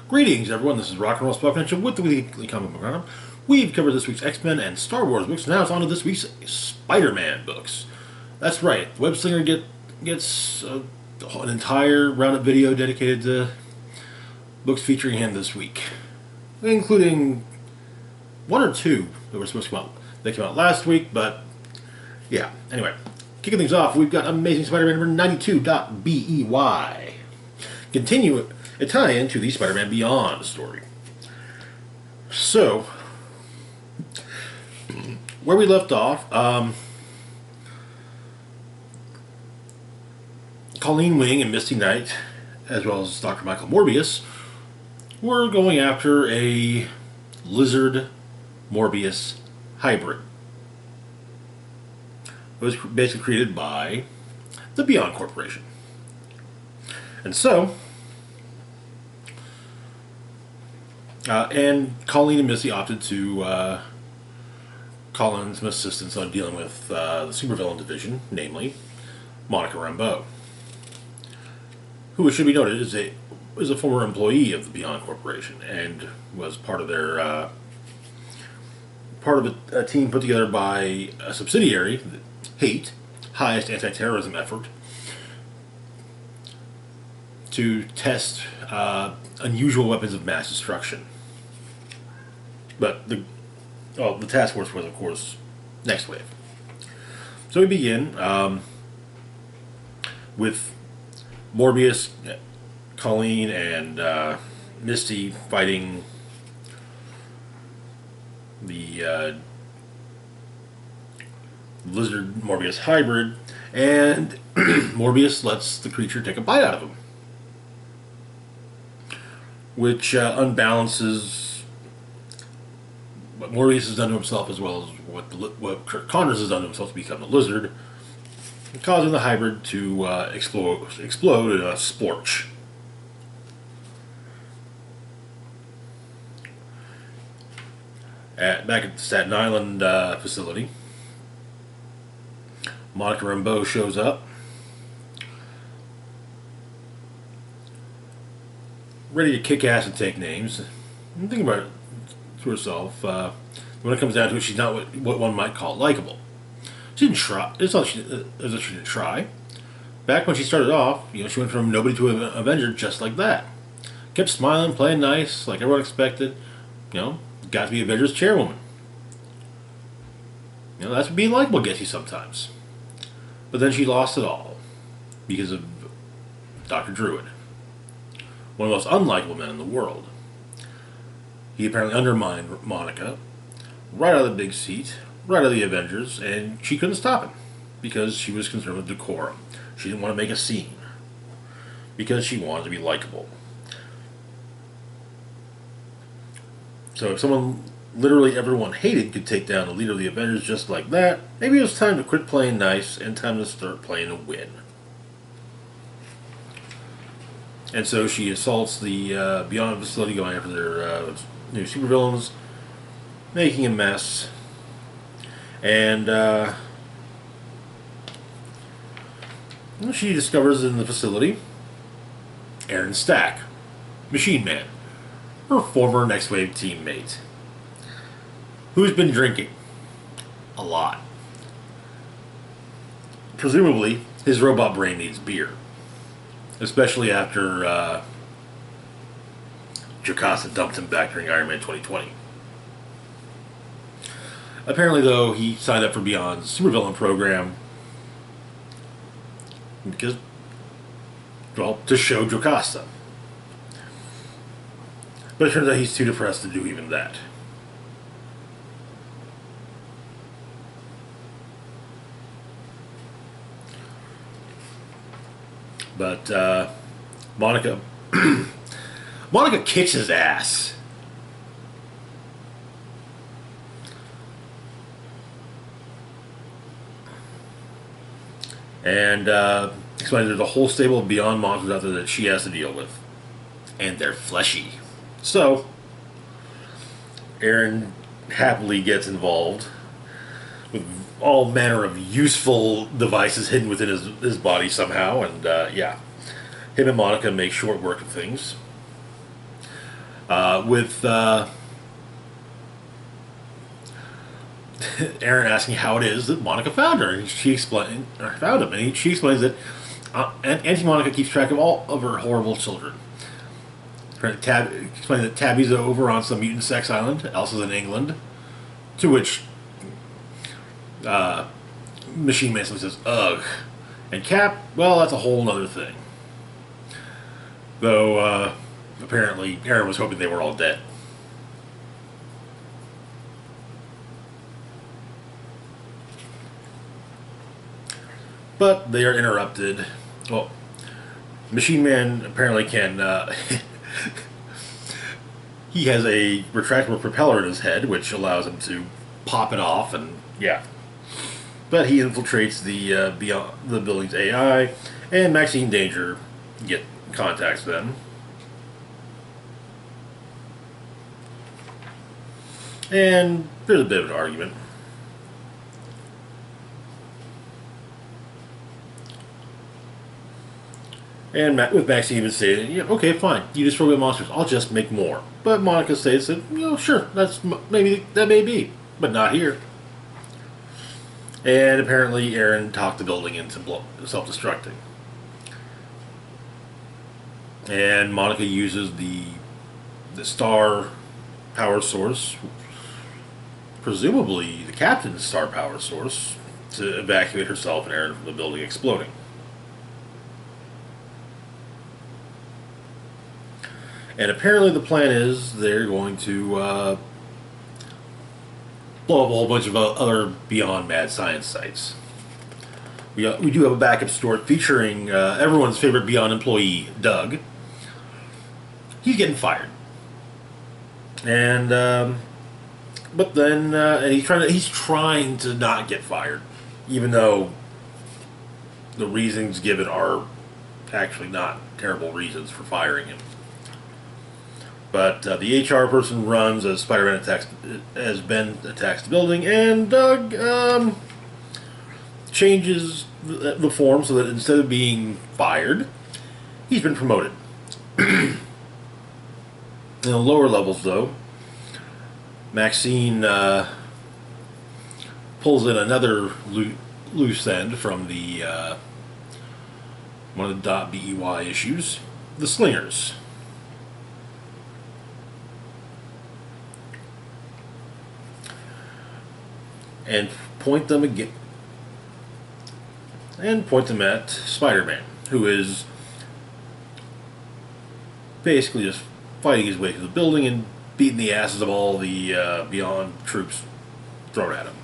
Greetings, everyone. This is Rock and Roll Spell Connection with the Weekly Comic Book Roundup. We've covered this week's X-Men and Star Wars books. Now it's on to this week's Spider-Man books. That's right. Web Slinger gets an entire roundup video dedicated to books featuring him this week, including one or two that were supposed to come out. They came out last week, but yeah. Anyway, kicking things off, we've got Amazing Spider-Man number 92.BEY. Continue a tie-in to the Spider-Man Beyond story. So, where we left off, Colleen Wing and Misty Knight, as well as Dr. Michael Morbius, were going after a lizard Morbius hybrid. It was basically created by the Beyond Corporation. And so, and Colleen and Misty opted to call in some assistance on dealing with the supervillain division, namely Monica Rambeau, who, it should be noted, is a former employee of the Beyond Corporation and was part of their a team put together by a subsidiary, HATE, Highest Anti-Terrorism Effort, to test unusual weapons of mass destruction. But the task force was, of course, Next Wave. So we begin with Morbius, Colleen, and Misty fighting the lizard Morbius hybrid, and Morbius lets the creature take a bite out of him, which unbalances what Morbius has done to himself, as well as what Kirk Connors has done to himself to become a lizard, causing the hybrid to explode in a splorch. Back at the Staten Island facility, Monica Rambeau shows up, ready to kick ass and take names. And think about it to herself. When it comes down to it, she's not what one might call likable. She didn't try. It's not as if she didn't try. Back when she started off, she went from nobody to an Avenger just like that. Kept smiling, playing nice, like everyone expected. Got to be Avengers chairwoman. That's what being likable gets you sometimes. But then she lost it all because of Dr. Druid, one of the most unlikable men in the world. He apparently undermined Monica right out of the big seat, right out of the Avengers, and she couldn't stop him because she was concerned with decorum. She didn't want to make a scene because she wanted to be likable. So if someone literally everyone hated could take down the leader of the Avengers just like that, maybe it was time to quit playing nice and time to start playing to win. And so she assaults the Beyond facility, going after their new supervillains, making a mess. And she discovers in the facility Aaron Stack, Machine Man, her former Next Wave teammate, who's been drinking a lot. Presumably, his robot brain needs beer, especially after Jocasta dumped him back during Iron Man 2020. Apparently, though, he signed up for Beyond's supervillain program because, well, to show Jocasta. But it turns out he's too depressed to do even that. But Monica kicks his ass. And explains there's a whole stable of Beyond monsters out there that she has to deal with. And they're fleshy. So, Aaron happily gets involved with all manner of useful devices hidden within his body somehow, and yeah, him and Monica make short work of things. with Aaron asking how it is that Monica found her, and she explained, or found him, and she explains that Auntie Monica keeps track of all of her horrible children. Explaining that Tabby's over on some mutant sex island, Elsa's in England, to which Machine Man says, "Ugh," and Cap, well, that's a whole other thing. Though apparently Aaron was hoping they were all dead. But they are interrupted. Well, Machine Man apparently can. He has a retractable propeller in his head, which allows him to pop it off, and yeah. But he infiltrates the beyond the building's AI, and Maxine Danger contacts them. And there's a bit of an argument. And with Maxine even saying, "Yeah, okay, fine. You destroy the monsters. I'll just make more." But Monica states that, sure, maybe that may be, but not here. And apparently, Aaron talked the building into self-destructing. And Monica uses the star power source, presumably the captain's star power source, to evacuate herself and Aaron from the building exploding. And apparently the plan is they're going to blow up a whole bunch of other Beyond Mad Science sites. We do have a backup story featuring everyone's favorite Beyond employee, Doug. He's getting fired. And but then and he's trying to not get fired, even though the reasons given are actually not terrible reasons for firing him. But the HR person runs as Spider-Man Ben attacks the building, and Doug changes the form so that instead of being fired, he's been promoted. In the lower levels, though, Maxine pulls in another loose end from the one of the .BEY issues, the Slingers. And point them at Spider-Man, who is basically just fighting his way through the building and beating the asses of all the Beyond troops thrown at him.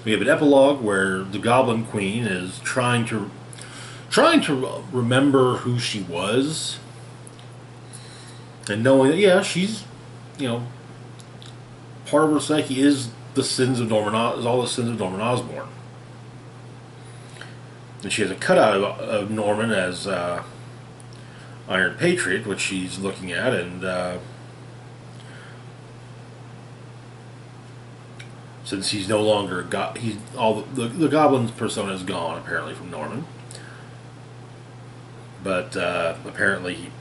We have an epilogue where the Goblin Queen is trying to remember who she was, and knowing that she's part of her psyche is all the sins of Norman Osborn. And she has a cutout of Norman as Iron Patriot, which she's looking at, and since he's no longer the Goblin's persona is gone apparently from Norman, but apparently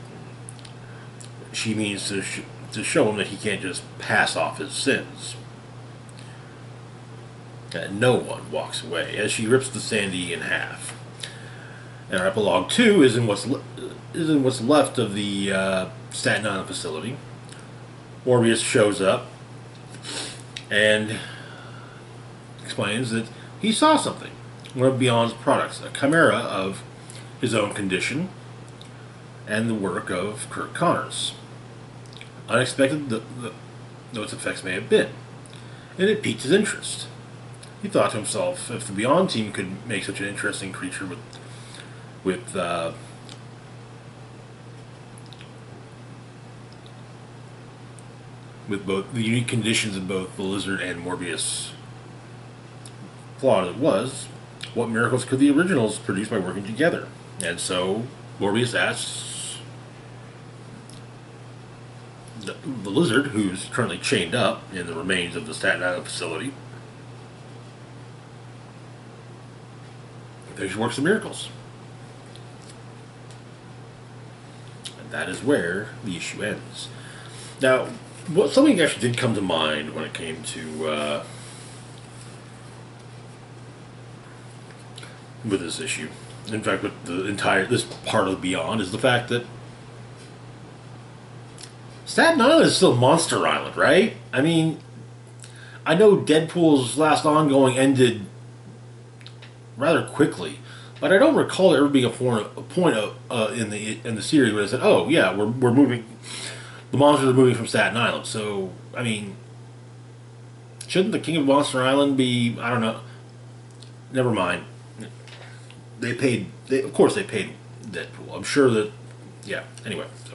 she means to show him that he can't just pass off his sins. And no one walks away as she rips the Sandy in half. And our epilogue 2 is in what's left of the Staten Island facility. Morbius shows up and explains that he saw something, one of Beyond's products, a chimera of his own condition and the work of Kirk Connors. Unexpected though its effects may have been, and it piqued his interest. He thought to himself, if the Beyond team could make such an interesting creature with both the unique conditions of both the Lizard and Morbius flawed as it was, what miracles could the originals produce by working together? And so Morbius asks the Lizard, who's currently chained up in the remains of the Staten Island facility, if she works the miracles. that is where the issue ends. Now, something actually did come to mind when it came to with this issue. In fact, with this part of Beyond is the fact that Staten Island is still Monster Island, right? I mean, I know Deadpool's last ongoing ended rather quickly, but I don't recall there ever being a point of, in the series where they said, "Oh yeah, we're moving. The monsters are moving from Staten Island." So I mean, shouldn't the King of Monster Island be? I don't know. Never mind. Of course they paid Deadpool. I'm sure that. Yeah. Anyway. So,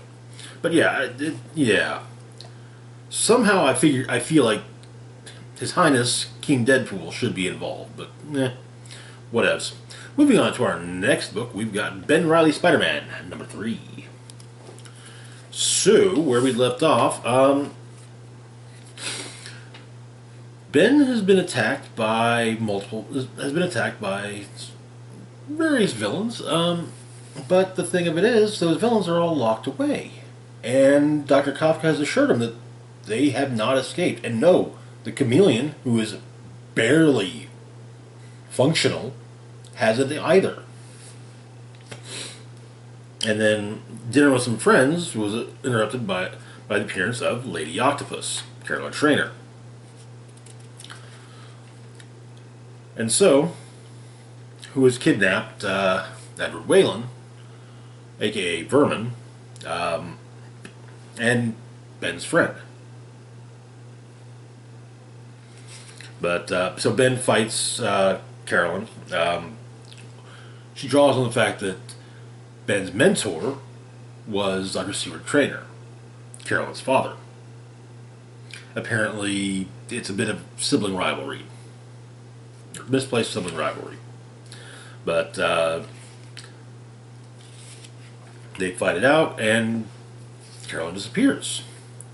but yeah, yeah. Somehow I feel like His Highness King Deadpool should be involved, but whatevs. Moving on to our next book, we've got Reilly Spider-Man, number 3. So, where we left off, Ben has been attacked by various villains, but the thing of it is, those villains are all locked away. And Dr. Kafka has assured him that they have not escaped. And no, the chameleon, who is barely functional, hasn't either. And then dinner with some friends was interrupted by the appearance of Lady Octopus, Caroline Schraner. And so, who has kidnapped Edward Whalen, aka Vermin, and Ben's friend. But so Ben fights Carolyn. She draws on the fact that Ben's mentor was Dr. Seward Trainer, Carolyn's father. Apparently, it's a bit of sibling rivalry, misplaced sibling rivalry. But they fight it out, and Carolyn disappears.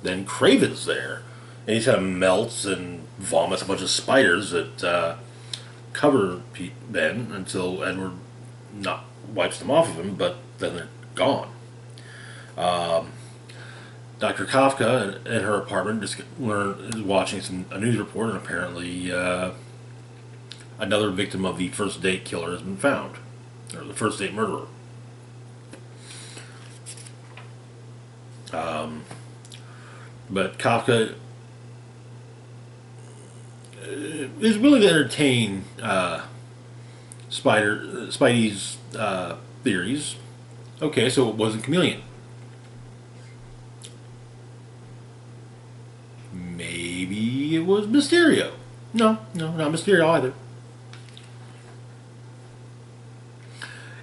Then Craven's there, and he kind of melts and vomits a bunch of spiders that cover Ben until Edward wipes them off of him, but then they're gone. Dr. Kafka in her apartment is watching a news report, and apparently another victim of the first date killer has been found, or the first date murderer. But Kafka is willing to entertain Spidey's theories. Okay, so it wasn't Chameleon. Maybe it was Mysterio. No, not Mysterio either.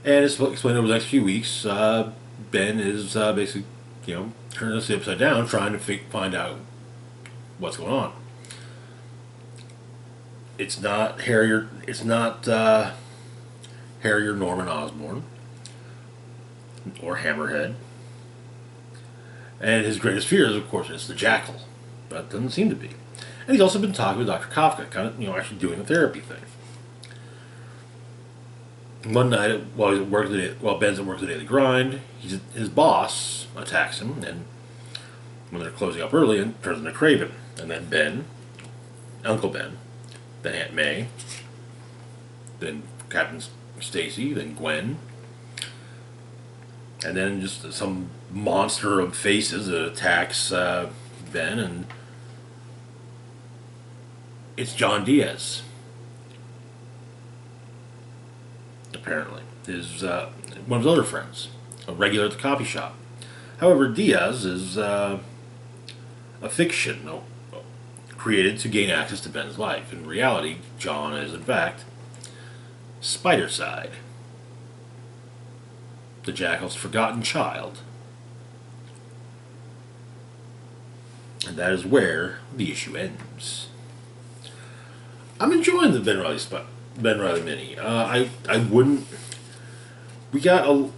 And it's explained over the next few weeks. Ben is basically, turning this upside down, trying to find out what's going on. It's not Harrier. It's not Harrier Norman Osborn or Hammerhead. And his greatest fear is, of course, it's the Jackal. But it doesn't seem to be. And he's also been talking with Dr. Kafka, kind of, actually doing a therapy thing. One night, while Ben's at work at the Daily Grind, his boss attacks him, and when they're closing up early, and turns into Craven. And then Ben, Uncle Ben, then Aunt May, then Captain Stacy, then Gwen, and then just some monster of faces that attacks Ben, and it's John Diaz. Apparently, his one of his other friends, a regular at the coffee shop. However, Diaz is a fiction created to gain access to Ben's life. In reality, John is, in fact, Spider-Side, the Jackal's forgotten child. And that is where the issue ends. I'm enjoying the Ben Reilly mini. I wouldn't. We got a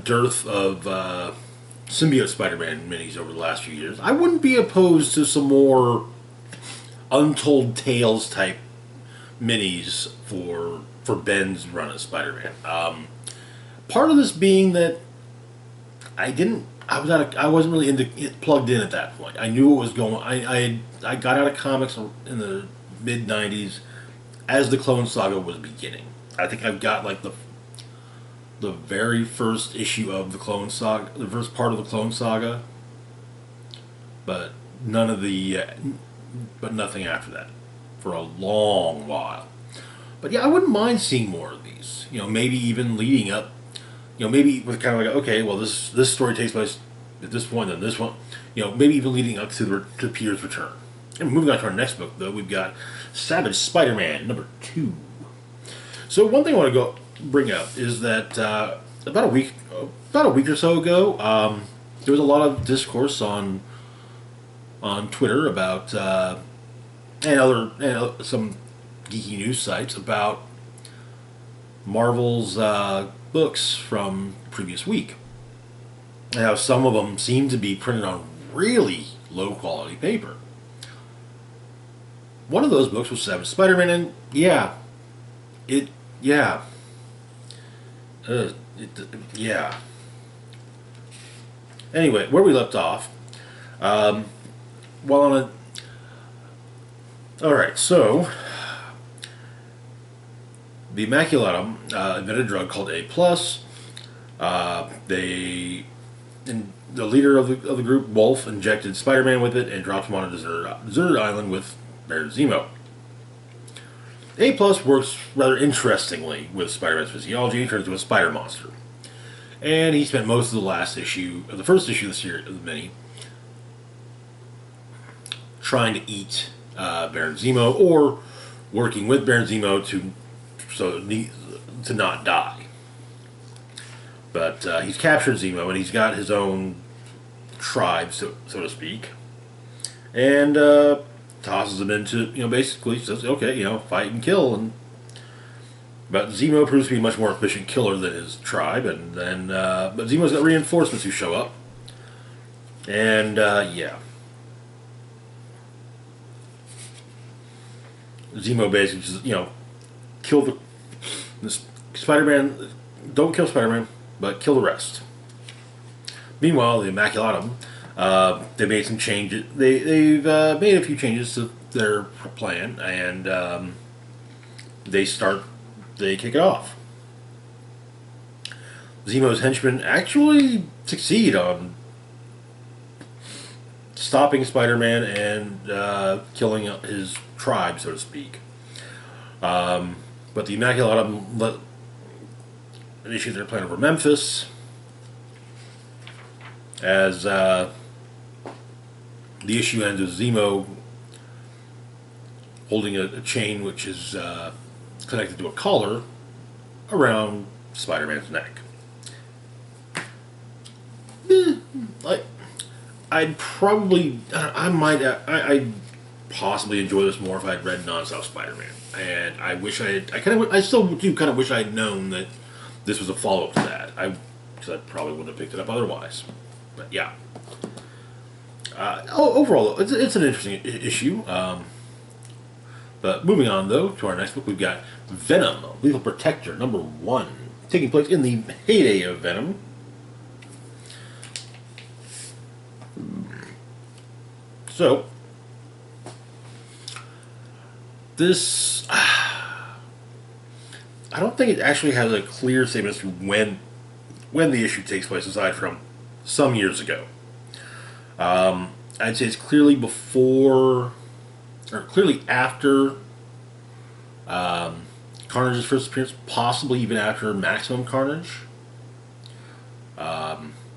dearth of symbiote Spider-Man minis over the last few years. I wouldn't be opposed to some more Untold Tales type minis for Ben's run as Spider-Man. Part of this being that I I wasn't really plugged in at that point. I knew what was going. I got out of comics in the mid '90s as the Clone Saga was beginning. I think I've got like the very first issue of the Clone Saga, the first part of the Clone Saga, but none of the, but nothing after that for a long while. But yeah, I wouldn't mind seeing more of these. Maybe even leading up. Maybe with kind of like, okay, well, this story takes place at this point, then this one. Maybe even leading up to Peter's return. And moving on to our next book, though, we've got Savage Spider-Man #2. So one thing I want to bring up is that about a week or so ago, there was a lot of discourse on Twitter about and some geeky news sites about Marvel's books from the previous week. And how some of them seem to be printed on really low quality paper. One of those books was Savage Spider-Man, and yeah. Anyway, where we left off, well, alright, so the Immaculatum invented a drug called A+. And the leader of the group, Wolf, injected Spider-Man with it and dropped him on a deserted island with Baron Zemo. A+ works rather interestingly with Spider-Man's physiology and turns into a spider monster. And he spent most of the first issue of the series, of the mini, trying to eat Baron Zemo, or working with Baron Zemo to not die. But he's captured Zemo, and he's got his own tribe, so to speak, and tosses him into, basically says, okay, fight and kill. But Zemo proves to be a much more efficient killer than his tribe, and then but Zemo's got reinforcements who show up, and Zemo basically just, kill this Spider-Man. Don't kill Spider-Man, but kill the rest. Meanwhile, the Immaculatum, they made some changes. They've made a few changes to their plan, and they kick it off. Zemo's henchmen actually succeed on stopping Spider-Man and killing his tribe, so to speak. But the Immaculatum initiate their plan over Memphis, as the issue ends with Zemo holding a chain which is connected to a collar around Spider-Man's neck. I'd possibly enjoy this more if I'd read Non-Stop Spider-Man, and I still do kind of wish I'd known that this was a follow-up to that. Because I probably wouldn't have picked it up otherwise. But yeah. Overall, though, it's an interesting issue. But moving on, though, to our next book, we've got Venom, Lethal Protector, #1, taking place in the heyday of Venom. So, this, I don't think it actually has a clear statement as to when the issue takes place, aside from some years ago. I'd say it's clearly before, or clearly after Carnage's first appearance, possibly even after Maximum Carnage.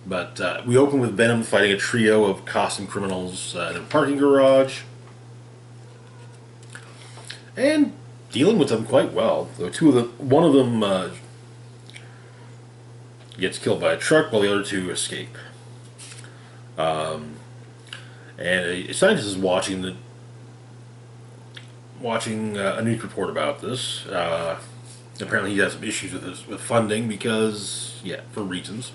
But we open with Venom fighting a trio of costume criminals in a parking garage, and dealing with them quite well. Though one of them gets killed by a truck, while the other two escape. And a scientist is watching a news report about this. Apparently, he has some issues with funding because, for reasons.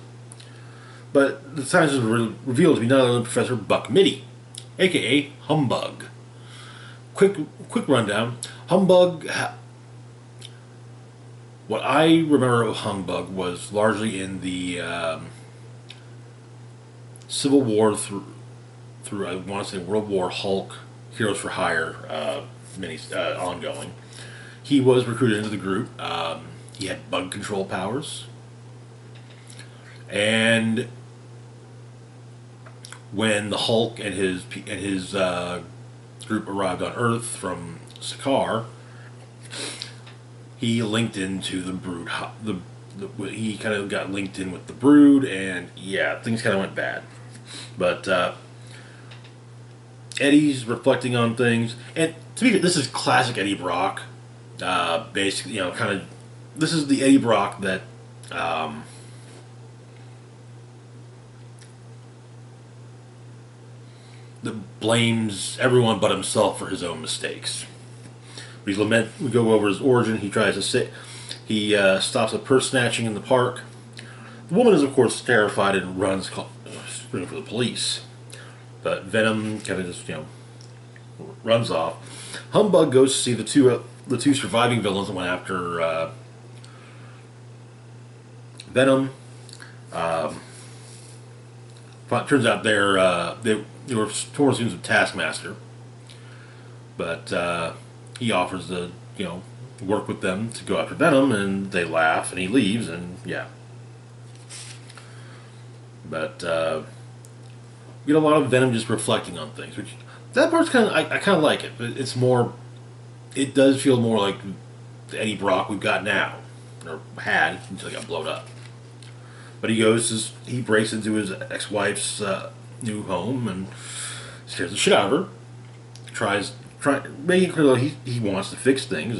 But the scientist is revealed to be none other than Professor Buck Mitty, aka Humbug. Quick rundown. Humbug. What I remember of Humbug was largely in the Civil War through I want to say World War, Hulk, Heroes for Hire, mini ongoing. He was recruited into the group. He had bug control powers, and when the Hulk and his group arrived on Earth from Sakaar, he linked into the Brood. He kind of got linked in with the Brood, and yeah, things kind of went bad. But Eddie's reflecting on things, and to me, this is classic Eddie Brock. Basically, kind of, this is the Eddie Brock that that blames everyone but himself for his own mistakes. We go over his origin. He tries to say he stops a purse snatching in the park. The woman is, of course, terrified and runs, screaming for the police. But Venom kind of just runs off. Humbug goes to see the two surviving villains that went after Venom. Turns out they were former students of Taskmaster, but he offers to work with them to go after Venom, and they laugh, and he leaves, and yeah. But we get a lot of Venom just reflecting on things, which that part's kind of I kind of like it. But it's more, it does feel more like the Eddie Brock we've got now, or had until he got blown up. But he breaks into his ex-wife's new home and scares the shit out of her. Making clear that he wants to fix things,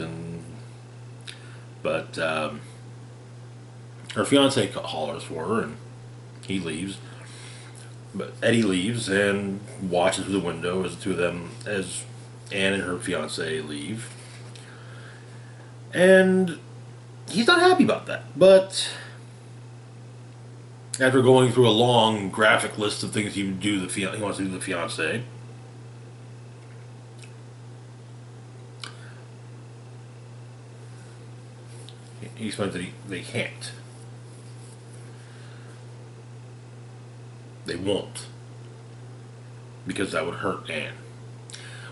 but her fiance hollers for her, and he leaves. But Eddie leaves and watches through the window as the two of them, as Anne and her fiance leave, and he's not happy about that. But after going through a long graphic list of things he wants to do to the fiance, he explains that they can't. They won't. Because that would hurt Anne.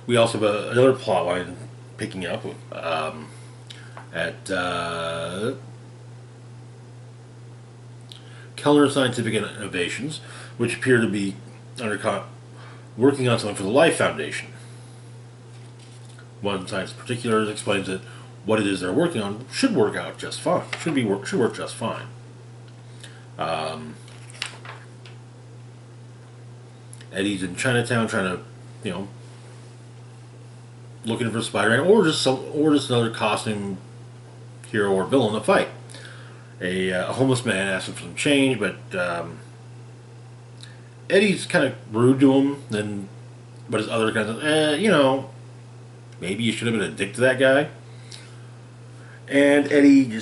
We also have another plot line picking up at Kellner Scientific Innovations, which appear to be working on something for the Life Foundation. One scientist in particular explains that what it is they're working on should work out just fine. Should work just fine. Eddie's in Chinatown trying to, looking for Spider-Man or just another costume hero or villain to fight. A homeless man asks him for some change, but Eddie's kind of rude to him. But his other guys, maybe you should have been a dick to that guy. And Eddie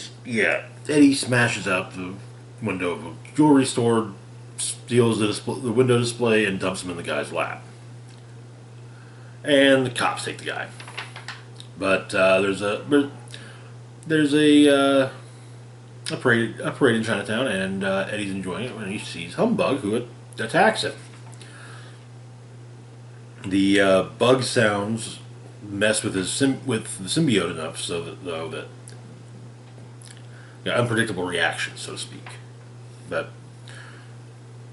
smashes out the window of a jewelry store, steals the window display, and dumps him in the guy's lap. And the cops take the guy. But there's a parade in Chinatown, and Eddie's enjoying it when he sees Humbug, who attacks him. The bug sounds mess with the symbiote enough so that unpredictable reactions, so to speak. But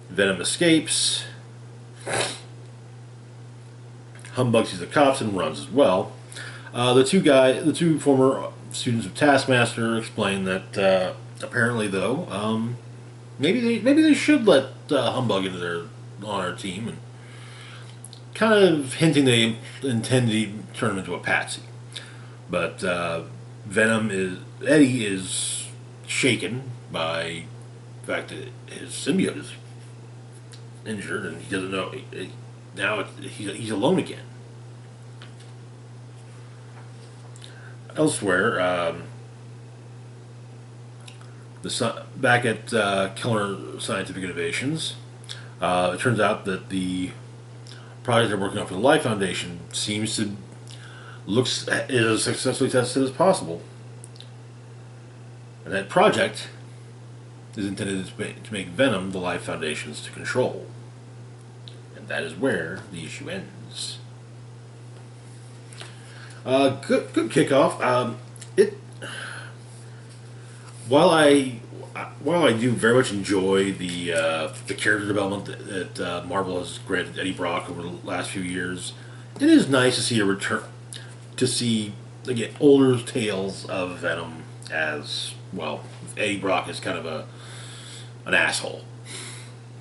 Venom escapes. Humbug sees the cops and runs as well. The two former students of Taskmaster explain that apparently, though, maybe they should let Humbug into on our team, and kind of hinting they intend to turn him into a patsy. But Eddie is shaken by the fact that his symbiote is injured, and he doesn't know. Now he's alone again. Elsewhere, back at Kellner Scientific Innovations, it turns out that the project they're working on for the Life Foundation looks as successfully tested as possible, and that project is intended to make Venom the Life Foundation's to control. that is where the issue ends. Good kickoff. It while I do very much enjoy the character development that Marvel has granted Eddie Brock over the last few years, it is nice to see a return, to see again older tales of Venom as well. Eddie Brock is kind of an asshole,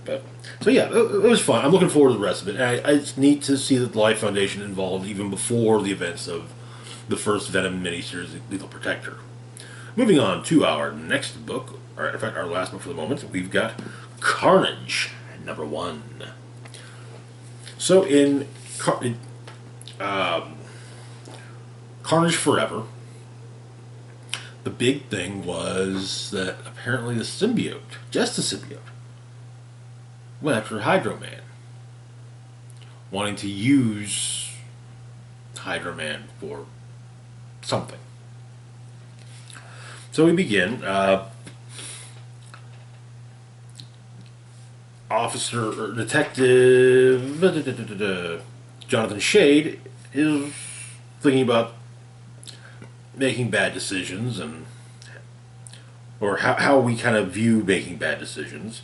but so yeah, it was fun. I'm looking forward to the rest of it. And it's neat to see that the Life Foundation involved even before the events of the first Venom miniseries, Lethal Protector. Moving on to our next book, or in fact our last book for the moment, we've got Carnage, #1. So in Carnage Forever, the big thing was that apparently the symbiote, just the symbiote, went after Hydro Man, wanting to use Hydro Man for something. So we begin. Detective Jonathan Shade is thinking about making bad decisions or how we kind of view making bad decisions.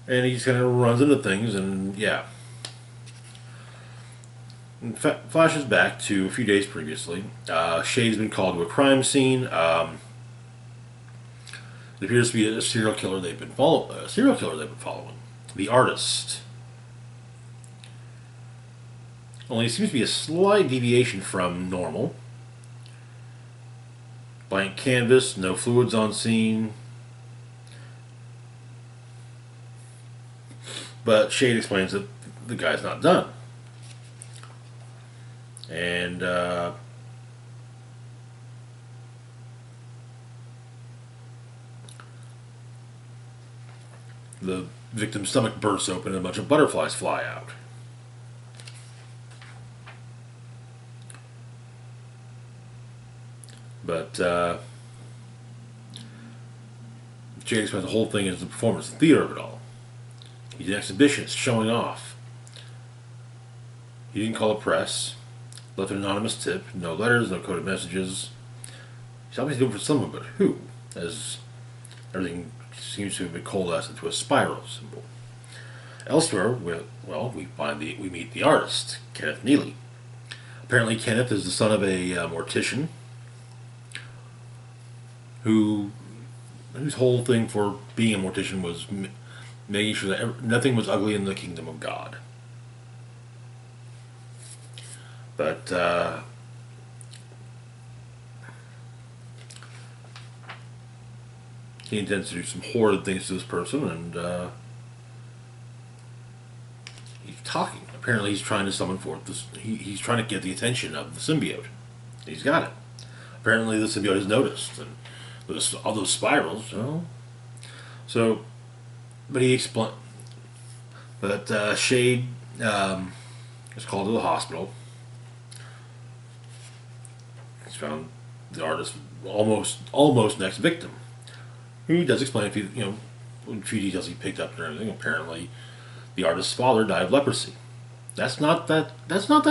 And he just kind of runs into things, and yeah. In fact, flashes back to a few days previously. Shade's been called to a crime scene. It appears to be a serial killer they've been following. The artist. Only it seems to be a slight deviation from normal. Blank canvas, no fluids on scene. But Shade explains that the guy's not done. And the victim's stomach bursts open and a bunch of butterflies fly out. But Jay explains the whole thing is the performance, the theater of it all. He's an exhibitionist, showing off. He didn't call the press, left an anonymous tip, no letters, no coded messages. He's obviously doing it for someone, but who? As everything seems to have been coalesced into a spiral symbol. Elsewhere, we meet the artist, Kenneth Neely. Apparently, Kenneth is the son of a mortician whose whole thing for being a mortician was making sure that nothing was ugly in the kingdom of God. But he intends to do some horrid things to this person, and he's talking. Apparently, he's trying to summon forth this. He's trying to get the attention of the symbiote. He's got it. Apparently, the symbiote has noticed, and all those spirals. So, but he explained. But Shade is called to the hospital. He's found the artist almost next victim. He does explain a few details he picked up and everything. Apparently, the artist's father died of leprosy. That's not that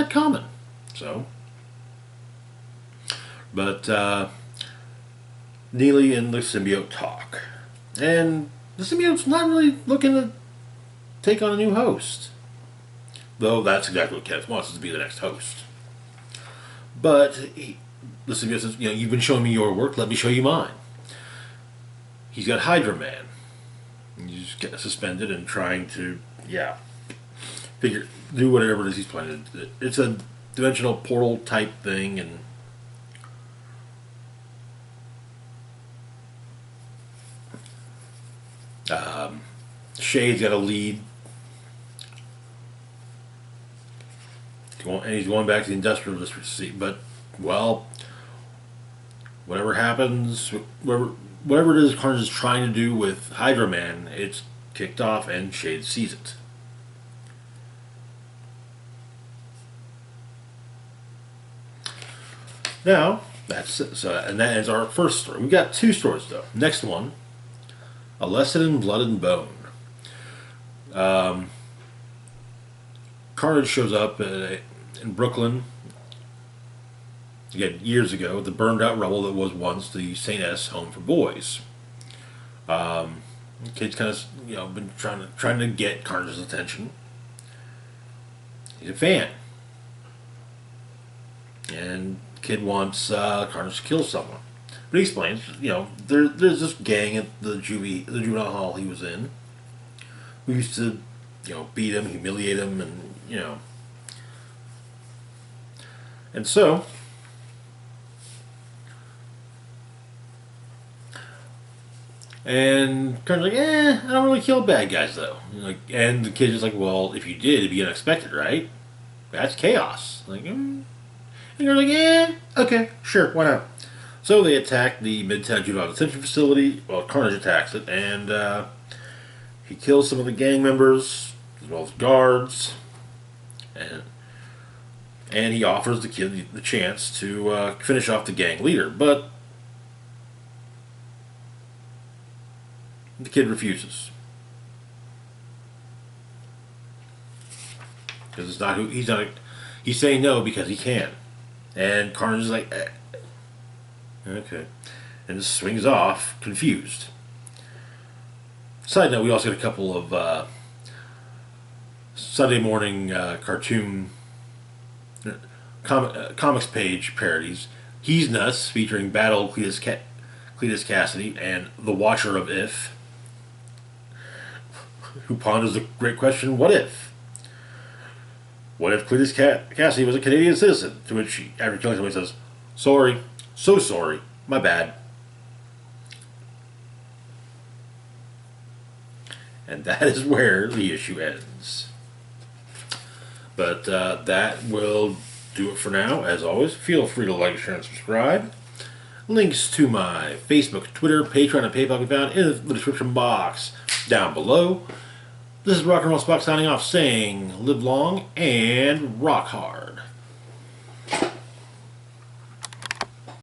common. So, but Neely and the symbiote talk, and the symbiote's not really looking to take on a new host. Though that's exactly what Kenneth wants, is to be the next host. But the symbiote says, you've been showing me your work, let me show you mine. He's got Hydra Man. He's getting suspended and trying to, do whatever it is he's planning. It's a dimensional portal type thing, and Shade's got a lead. And he's going back to the industrial district to see. But, whatever happens, whatever it is Carnage is trying to do with Hydra Man, it's kicked off and Shade sees it. Now, that's it. So, and that ends our first story. We've got two stories, though. Next one, A Lesson in Blood and Bone. Carnage shows up in Brooklyn, again, years ago, the burned out rubble that was once the St. S home for boys. The kid's kind of, been trying to get Carnage's attention. He's a fan. And the kid wants Carnage to kill someone. But he explains, there's this gang at the juvenile hall he was in. We used to, beat him, humiliate him, and, And so, and Carnage's like, I don't really kill bad guys, though. And the kid's just like, well, if you did, it'd be unexpected, right? That's chaos. And you're like, okay, sure, why not? So they attack the Midtown Juvenile Detention Facility. Well, Carnage attacks it, and he kills some of the gang members, as well as guards. And he offers the kid the chance to finish off the gang leader. But the kid refuses. Because it's not who he's not. He's saying no because he can. And Carnage is like, okay. And just swings off, confused. Side note, we also get a couple of Sunday morning cartoon comics page parodies. He's Nuts, featuring Bad Old Cletus Cassidy and The Watcher of If, who ponders the great question, what if? What if Cletus Cassidy was a Canadian citizen? To which, after killing somebody, says, sorry, so sorry, my bad. And that is where the issue ends. But that will do it for now. As always, feel free to like, share, and subscribe. Links to my Facebook, Twitter, Patreon, and PayPal can be found in the description box down below. This is Rock and Roll Spock signing off, saying live long and rock hard.